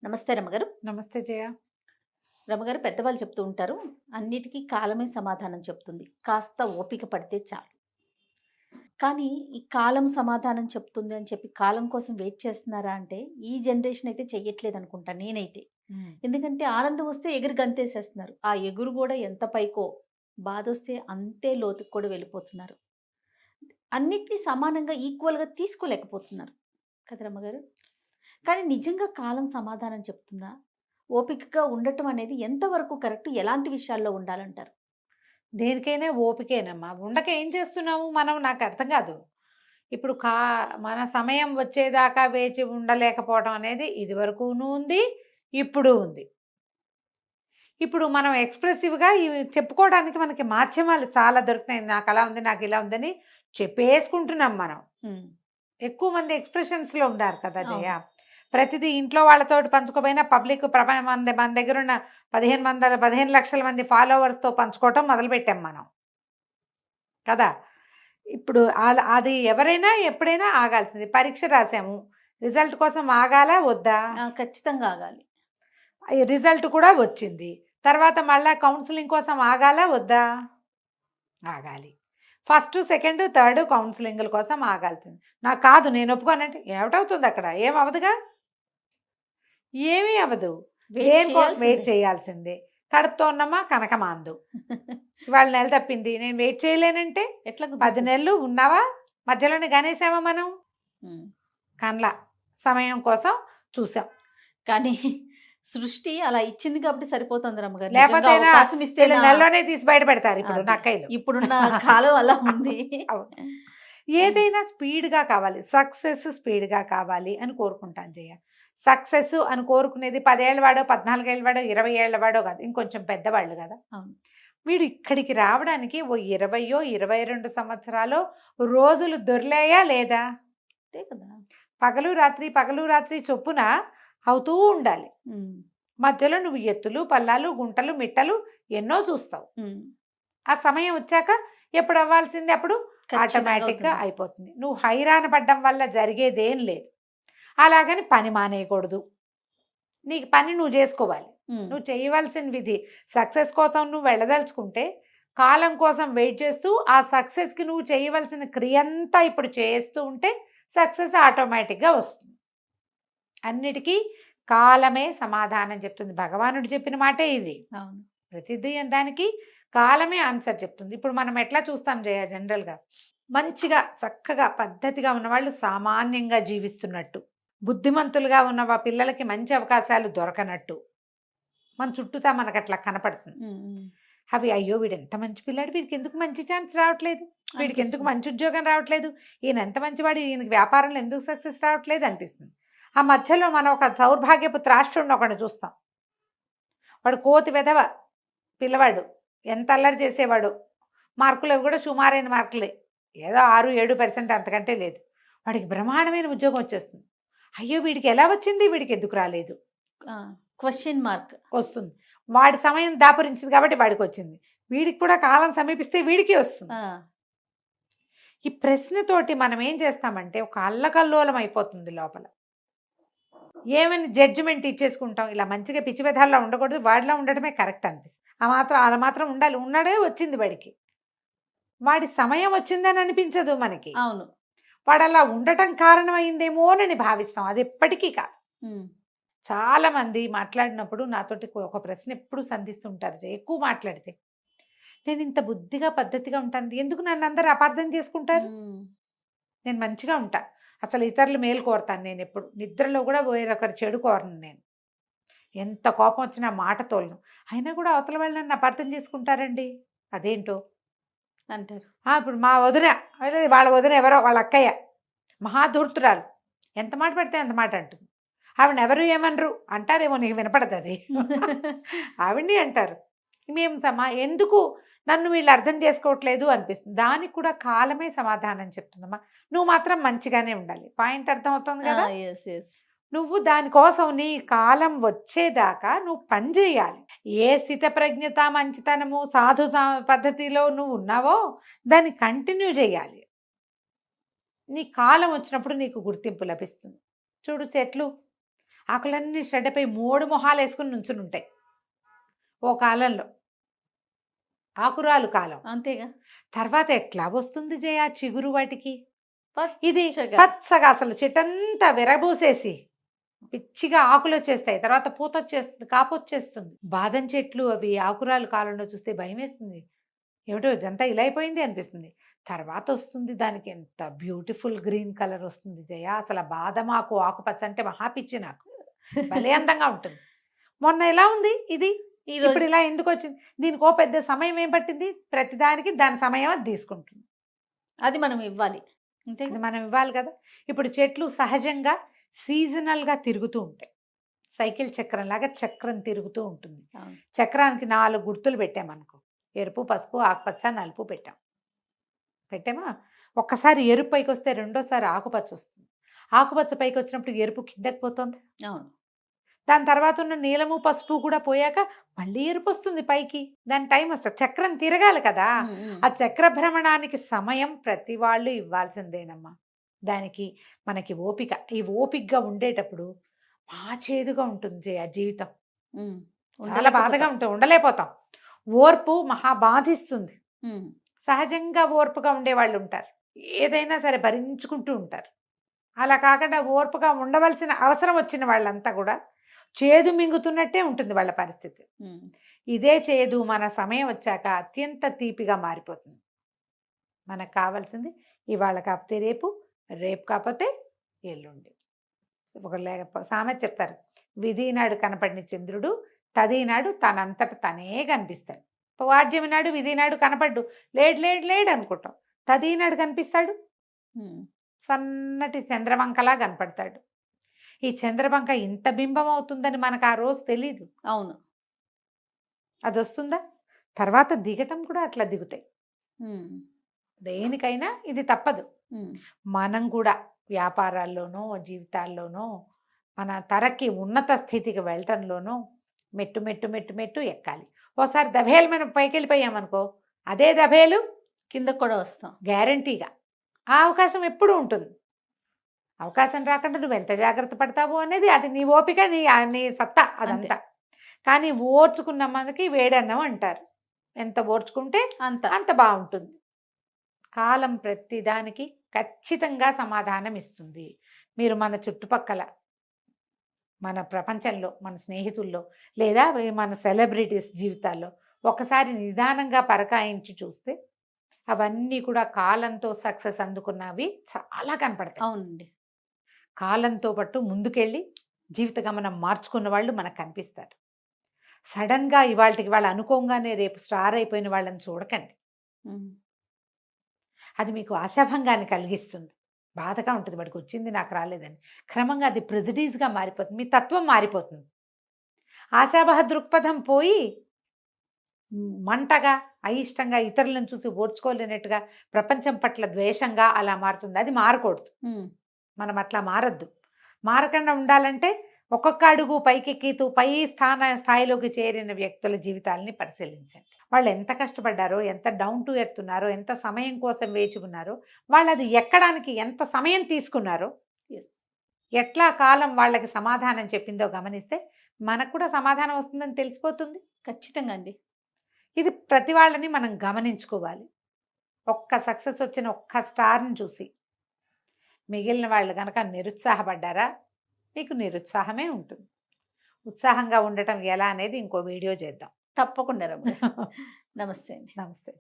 నమస్తే రమగారు. నమస్తే జయ. రమగారు పెద్దవాళ్ళు చెప్తూ ఉంటారు. అన్నిటికీ కాలమే సమాధానం చెప్తుంది. కాస్త ఓపిక పడితే చాలు. కానీ ఈ కాలం సమాధానం చెప్తుంది అని చెప్పి కాలం కోసం వెయిట్ చేస్తున్నారా అంటే ఈ జనరేషన్ అయితే చెయ్యట్లేదనుకుంటా నేనైతే. హ్మ్. ఎందుకంటే ఆనందం వస్తే ఎగిరి గంతేసేస్తున్నారు. ఆ ఎగురు గూడా ఎంత పైకో, బాధొస్తే అంతే లోతుకి కూడా వెళ్ళిపోతున్నారు. అన్నిటిని సమానంగా ఈక్వల్‌గా తీసుకోలేకపోతున్నారు. కదా రమ్మగారు? కానీ నిజంగా కాలం సమాధానం చెప్తుందా? ఓపికగా ఉండటం అనేది ఎంతవరకు కరెక్ట్? ఎలాంటి విషయాల్లో ఉండాలంటారు? దేనికైనా ఓపికేనమ్మా. ఉండక ఏం చేస్తున్నాము మనం నాకర్థం కాదు. ఇప్పుడు మన సమయం వచ్చేదాకా వేచి ఉండలేకపోవడం అనేది ఇదివరకును ఉంది, ఇప్పుడు ఉంది. ఇప్పుడు మనం ఎక్స్‌ప్రెసివ్‌గా ఇవి చెప్పుకోవడానికి మనకి మాధ్యమాలు చాలా దొరికినాయి. నాకలా ఉంది, నాకిలా ఉందని చెప్పేసుకుంటున్నాం మనం. హ్మ్. ఎక్కువ మంది ఎక్స్‌ప్రెషన్స్‌లో ఉండారు కదా జయ. అవును. ప్రతిదీ ఇంట్లో వాళ్ళతోటి పంచుకోపోయినా పబ్లిక్ మన దగ్గరున్న 15,00,000 మంది ఫాలోవర్స్‌తో పంచుకోవటం మొదలుపెట్టాం మనం. కదా! ఇప్పుడు అది ఎవరైనా ఎప్పుడైనా ఆగాల్సింది. పరీక్ష రాసాము. రిజల్ట్ కోసం ఆగాలా? వద్దా? ఖచ్చితంగా ఆగాలి. ఈ రిజల్ట్ కూడా వచ్చింది. తర్వాత మళ్ళా కౌన్సెలింగ్ కోసం ఆగాలా? వద్దా? ఆగాలి. ఫస్ట్, సెకండ్, థర్డ్ కౌన్సెలింగ్‌ల కోసం ఆగాల్సింది. నాకు కాదు నేను ఒప్పుకోనంటే ఏమిటవుతుందక్కడ? ఏం అవ్వదుగా? ఏమీ అవ్వదు. వెయిట్ వెయిట్ చేయాల్సిందే. చేయాల్సిందే. కడుపుతో ఉన్నమా కనకమాందు. ఇవాళ నెల తప్పింది. నేను వెయిట్ చేయలేనంటే ఎట్లా 10 కుదురుతది? నెలలు ఉన్నావా? మధ్యలోనే గనేసామా మనం? హ్మ్. కనలా. సమయం కోసం చూసాం. కానీ సృష్టి అలా ఇచ్చింది కాబట్టి సరిపోతుంది రమ్మగారు. నిజంగా లేపోతేనా అవకాశం ఇస్తే వీళ్ళు నెలలోనే తీసి బయట పెడతారు ఇప్పుడు అది. నక్కయ్యలు. ఇప్పుడున్న కాలం అలా ఉంది. అవును. హ్మ్. ఏదైనా స్పీడ్‌గా కావాలి. సక్సెస్ స్పీడ్‌గా కావాలి అని కోరుకుంటాను జయ. సక్సెస్ అని కోరుకునేది 10 ఏళ్ల వాడో, 14 ఏళ్ల వాడో, 20 ఏళ్ల వాడో కాదు. ఇంకొంచెం పెద్దవాళ్ళు గదా! అవును. వీడు ఇక్కడికి రావడానికి ఓ 20, 22 సంవత్సరాలో రోజులు దొర్లాయా లేదా? అంతే కదా! పగలు రాత్రి చొప్పున అవుతూ ఉండాలి. హ్మ్. మధ్యలో నువ్వు ఎత్తులు, పల్లాలు, గుంటలు, మిట్టలు ఎన్నో చూస్తావు. హ్మ్. ఆ సమయం వచ్చాక ఎప్పుడు అవ్వాల్సింది అప్పుడు ఖచ్చితంగా ఆటోమేటిక్‌గా అవుతుంది. అయిపోతుంది. నువ్వు హైరాణ పడ్డం వల్ల జరిగేదేం లేదు. అలాగని పని మానేయకూడదు. నీకు పని నువ్వు జేసుకోవాలి. హ్మ్. నువ్వు చేయవలసిన విధి సక్సెస్ కోసం నువ్వు వెళ్ళదలుచుకుంటే, కాలం కోసం వెయిట్ చేస్తూ, ఆ సక్సెస్‌కి నువ్వు చేయవలసిన క్రియంతా ఇప్పుడు చేస్తూ ఉంటే, సక్సెస్ ఆటోమేటిక్‌గా వస్తుంది. అన్నిటికీ కాలమే సమాధానం చెప్తుంది. భగవానుడు చెప్పిన మాటే ఇది. అవును. ప్రతిదీ దానికి కాలమే ఆన్సర్ చెప్తుంది. ఇప్పుడు మనం ఎట్లా చూస్తాం జయ జనరల్‌గా, మంచిగా చక్కగా పద్ధతిగా ఉన్నవాళ్ళు సామాన్యంగా జీవిస్తున్నట్టు, బుద్ధిమంతులుగా ఉన్న పిల్లలకి మంచి అవకాశాలు దొరకనట్టు మన చుట్టూతా మనకట్లా కనపడుతుంది. హ్మ్. హ్మ్. అవి అయ్యో! వీడెంత మంచి పిల్లాడు, వీడికెందుకు మంచి ఛాన్స్ రావట్లేదు? వీడికెందుకు అనిపిస్తుంది. మంచి ఉద్యోగం రావట్లేదు? ఈయన ఎంత మంచివాడు, ఈయనకి వ్యాపారంలో ఎందుకు సక్సెస్ రావట్లేదు అనిపిస్తుంది. ఆ మధ్యలో మనం ఒక దౌర్భాగ్యపు త్రాష్ట్రుడిని ఒకడిని చూస్తాం. వాడు కోతి వెధవ పిల్లవాడు. ఎంత అల్లరి చేసేవాడో. మార్కులవి కూడా సుమారైన మార్కులే. ఏదో 6, 7% అంతకంటే లేదు. వాడికి బ్రహ్మాండమైన ఉద్యోగం వచ్చేస్తుంది. అయ్యో! వీడికి ఎలా వచ్చింది? వీడికెందుకు రాలేదు? ఆ! Question mark. వస్తుంది. వాడి సమయం దాపురించింది కాబట్టి వాడికొచ్చింది. వీడికి కూడా కాలం సమీపిస్తే వీడికి వస్తుంది. ఆ! ఈ ప్రశ్నతోటి మనం ఏం చేస్తామంటే ఒక అల్లకల్లోలం అయిపోతుంది లోపల. ఏమని జడ్జిమెంట్ ఇచ్చేసుకుంటాం. ఇలా మంచిగా పిచ్చి వెధవల్లా ఉండకూడదు. వాడిలా ఉండటమే కరెక్ట్ అనిపిస్తుంది. అలా మాత్రం ఉండాలి. ఉన్నాడే వచ్చింది వాడికి. వాడి సమయం వచ్చిందని అనిపించదు మనకి. అవును. వాడలా ఉండటం కారణమైందేమోనని భావిస్తాం. అది ఎప్పటికీ కాదు. హ్మ్. చాలా మంది మాట్లాడినప్పుడు నాతోటి ఒక ప్రశ్న ఎప్పుడు సంధిస్తుంటారు. ఎక్కువ మాట్లాడితే. నేను ఇంత బుద్ధిగా, పద్ధతిగా ఉంటాను. ఎందుకు నన్నందరూ అపార్థం చేసుకుంటారు? హ్మ్. నేను మంచిగా ఉంటా. అసలు ఇతరులు మేలు కోరతాను నేనెప్పుడు. నిద్రలో కూడా వేరొకరి చెడు కోరను నేను. ఎంత కోపం వచ్చినా మాట తోలను. అయినా కూడా అవతల వాళ్ళు నన్ను అపార్థం చేసుకుంటారండి. అదేంటో. అంటారు. ఇప్పుడు మా వదిన, అదే వాళ్ళ వదిన ఎవరో వాళ్ళ అక్కయ్య. మహా ధూర్తురాలు. ఎంత మాట పడితే అంత మాట అంటుంది. ఆవిడనెవరు ఏమనరు. అంటారేమో నీకు వినపడదది. ఆవిడని అంటారు. మేము ఎందుకు నన్ను వీళ్ళు అర్థం చేసుకోవట్లేదు అనిపిస్తుంది. దానికి కూడా కాలమే సమాధానం చెప్తుందమ్మా. నువ్వు మాత్రం మంచిగానే ఉండాలి. పాయింట్ అర్థమవుతుంది ఆ! కదా! యెస్. యెస్. నువ్వు దానికోసం నీ కాలం వచ్చేదాకా నువ్వు పని చేయాలి. ఏ స్థితప్రజ్ఞత, మంచితనము, పద్ధతిలో నువ్వు ఉన్నావో దాన్ని కంటిన్యూ చేయాలి. నీ కాలం వచ్చినప్పుడు నీకు గుర్తింపు లభిస్తుంది. చూడు చెట్లు. ఆకులన్నీ షెడ్డపై 3 మొహాలు వేసుకుని నుంచుని ఉంటాయి ఓ కాలంలో, ఆకురాలు కాలం. అంతేగా. తర్వాత ఎట్లా వస్తుంది జయ చిగురు వాటికి? ఇది పచ్చగా. పచ్చగా అసలు చెట్టంతా విరబూసేసి పిచ్చిగా ఆకులు వచ్చేస్తాయి, తర్వాత పూత వచ్చేస్తుంది, కాపు వచ్చేస్తుంది. బాదం చెట్లు అవి ఆకురాలు కాలంలో చూస్తే భయం వేస్తుంది, ఏమిటో ఇదంతా ఇలా అయిపోయింది అనిపిస్తుంది. తర్వాత వస్తుంది దానికి ఎంత బ్యూటిఫుల్ గ్రీన్ కలర్ వస్తుంది జయ. అసలు ఆ బాదం ఆకు ఆకుపచ్చ అంటే మహా పిచ్చి నాకు, భలే అందంగా ఉంటుంది. మొన్న ఎలా ఉంది ఇది, ఈ రోజు ఇప్పుడు ఇలా ఎందుకు వచ్చింది? దీనికి ఓ పెద్ద సమయం ఏం పట్టింది, ప్రతిదానికి దాని సమయం అది తీసుకుంటుంది. అది మనం ఇవ్వాలి. అంతేగా. అది మనం ఇవ్వాలి కదా. ఇప్పుడు చెట్లు సహజంగా సీజనల్గా తిరుగుతూ ఉంటాయి, సైకిల్ చక్రం లాగా చక్రం తిరుగుతూ ఉంటుంది. అవును. చక్రానికి 4 గుర్తులు పెట్టామనుకో, ఎరుపు, పసుపు, ఆకుపచ్చ, నలుపు పెట్టామా. ఒక్కసారి ఎరుపు పైకి వస్తే రెండోసారి ఆకుపచ్చ వస్తుంది, ఆకుపచ్చ పైకి వచ్చినప్పుడు ఎరుపు కిందకి పోతుంది. అవును. దాని తర్వాత ఉన్న నీలము పసుపు కూడా పోయాక మళ్ళీ ఎరుపు వస్తుంది పైకి, దాని టైం వస్తుంది, చక్రం తిరగాలి కదా. ఆ చక్ర భ్రమణానికి సమయం ప్రతి వాళ్ళు ఇవ్వాల్సిందేనమ్మా. దానికి మనకి ఓపిక, ఈ ఓపికగా ఉండేటప్పుడు మా చేదుగా ఉంటుంది ఆ జీవితం, చాలా బాధగా ఉంటుంది, ఉండలేకపోతాం. ఓర్పు మహా బాధిస్తుంది. సహజంగా ఓర్పుగా ఉండేవాళ్ళు ఉంటారు, ఏదైనా సరే భరించుకుంటూ ఉంటారు. అలా కాకుండా ఓర్పుగా ఉండవలసిన అవసరం వచ్చిన వాళ్ళంతా కూడా చేదు మింగుతున్నట్టే ఉంటుంది వాళ్ళ పరిస్థితి. ఇదే చేదు మన సమయం వచ్చాక అత్యంత తీపిగా మారిపోతుంది. మనకు కావాల్సింది ఇవాళ కాకపోతే రేపు, రేపు కాకపోతే ఎల్లుండి. ఒక సామెత చెప్తారు, విధినాడు కనపడిన చంద్రుడు తదినాడు తనంతట తనే కనిపిస్తాడు. వాడ్యమి నాడు విధినాడు కనపడ్డు, లేడు అనుకుంటాం, తదినాడు కనిపిస్తాడు, సన్నటి చంద్రవంకలా కనపడతాడు. ఈ చంద్రవంక ఇంత బింబం అవుతుందని మనకు ఆ రోజు తెలీదు. అవును. అది వస్తుందా, తర్వాత దిగటం కూడా అట్లా దిగుతాయి. దేనికైనా ఇది తప్పదు. మనం కూడా వ్యాపారాల్లోనో జీవితాల్లోనో మన తరకి ఉన్నత స్థితికి వెళ్ళటంలోనో మెట్టు మెట్టు మెట్టు మెట్టు ఎక్కాలి. ఓసారి దభేలు మనం పైకి వెళ్ళిపోయామనుకో, అదే దభేలు కింద కూడా వస్తాం గ్యారంటీగా. ఆ అవకాశం ఎప్పుడూ ఉంటుంది. అవకాశం రాకుండా నువ్వు ఎంత జాగ్రత్త పడతావు అనేది అది నీ ఓపిక, నీ సత్తా అదంతా. కానీ ఓర్చుకున్న మనకి వేడన్నం అంటారు, ఎంత ఓర్చుకుంటే అంత బాగుంటుంది. కాలం ప్రతిదానికి ఖచ్చితంగా సమాధానం ఇస్తుంది. మీరు మన చుట్టుపక్కల, మన ప్రపంచంలో, మన స్నేహితుల్లో, లేదా మన సెలబ్రిటీస్ జీవితాల్లో ఒకసారి నిదానంగా పరకాయించి చూస్తే అవన్నీ కూడా కాలంతో సక్సెస్ అందుకున్నవి చాలా కనపడతాయి. అవునండి. కాలంతో పాటు ముందుకెళ్ళి జీవిత గమనం మార్చుకున్న వాళ్ళు మనకు కనిపిస్తారు. సడన్గా ఇవాళకి వాళ్ళు అనుకోగానే రేపు స్టార్ అయిపోయిన వాళ్ళని చూడకండి, అది మీకు ఆశాభంగాన్ని కలిగిస్తుంది. బాధగా ఉంటుంది, వాడికి వచ్చింది నాకు రాలేదని. క్రమంగా అది ప్రెజడీస్గా మారిపోతుంది, మీ తత్వం మారిపోతుంది. ఆశావహ దృక్పథం పోయి మంటగా, అయిష్టంగా, ఇతరులను చూసి ఓర్చుకోలేనట్టుగా, ప్రపంచం పట్ల ద్వేషంగా అలా మారుతుంది. అది మారకూడదు. మనం అట్లా మారద్దు. మారకుండా ఉండాలంటే ఒక్కొక్క అడుగు పైకెక్కుతూ స్థాయిలోకి చేరిన వ్యక్తుల జీవితాలని పరిశీలించండి. వాళ్ళు ఎంత కష్టపడ్డారో, ఎంత డౌన్ టు ఎర్త్ ఉన్నారో, ఎంత సమయం కోసం వేచి ఉన్నారో, వాళ్ళు అది ఎక్కడానికి ఎంత సమయం తీసుకున్నారో, ఎట్లా కాలం వాళ్ళకి సమాధానం చెప్పిందో గమనిస్తే మనకు కూడా సమాధానం వస్తుందని తెలిసిపోతుంది. ఖచ్చితంగా అండి. ఇది ప్రతి వాళ్ళని మనం గమనించుకోవాలి. ఒక్క సక్సెస్ వచ్చిన ఒక్క స్టార్ని చూసి మిగిలిన వాళ్ళు కనుక నిరుత్సాహపడ్డారా, మీకు నిరుత్సాహమే ఉంటుంది. ఉత్సాహంగా ఉండటం ఎలా అనేది ఇంకో వీడియో చేద్దాం తప్పకుండా రమ్య. నమస్తే అండి. నమస్తే.